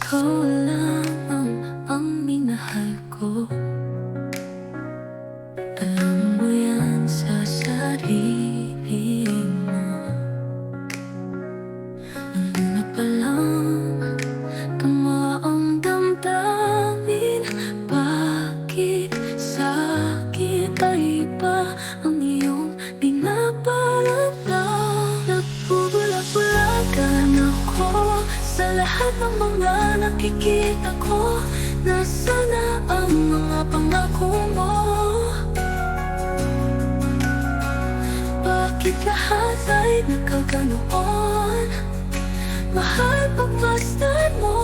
ikaw lamang ang minahal ko. Alam mo yan sa sarili mo. Nung una pa lang tama ang damdamin. Bakit sa'kin ay iba ang iyong binabalaghan? Nagbubulak-bulakan ako sa lahat ng mga nakikita ko. Nasaan na ang mga pangako mo? Bakit lahat ay nagkaganoon? Mahal, pagmasdan mo.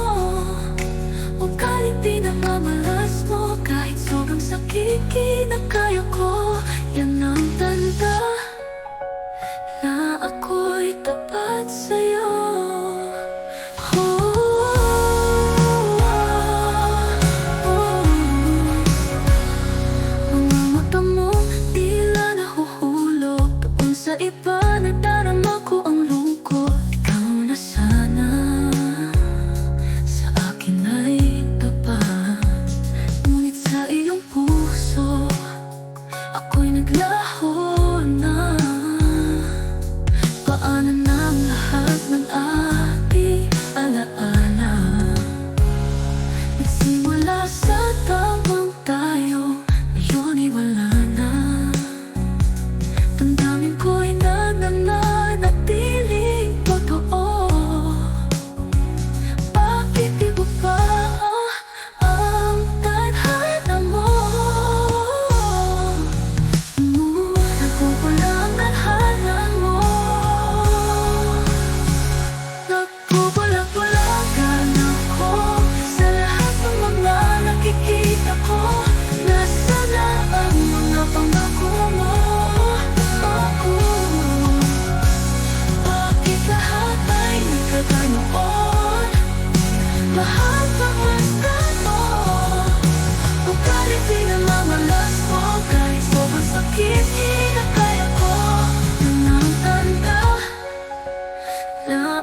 Huwag ka rin pinamamalas mo. Kahit sobrang sakit, kinakaya ko. Yan ang tanda na ako'y tapat sa'yo. Mga mata mo tila nahuhulog doon sa iba. Nadarama ko ang lungkot. Ikaw na sana sa akin ay tapat. Ngunit sa iyong puso ako'y naglaho na. Paano na ang lahat ng ating alaala? Nagsimula sa tamang tayo, ngayon ay wala na. Damdamin ko'y nananatiling totoo. Bakit di mo pa ang tadhana mo? Nagkukulang ang hana mo. Nagbubulag-bulagan ako sa lahat ng mga nakikita ko. Nasaan na ang mga pangako mo? Bakit lahat ay nagkaganoon? Mahal, pagmasdan mo. Huwag ka rin pinamamalas mo. Kahit sobrang sakit, kinakaya ko. Yan ang tanda na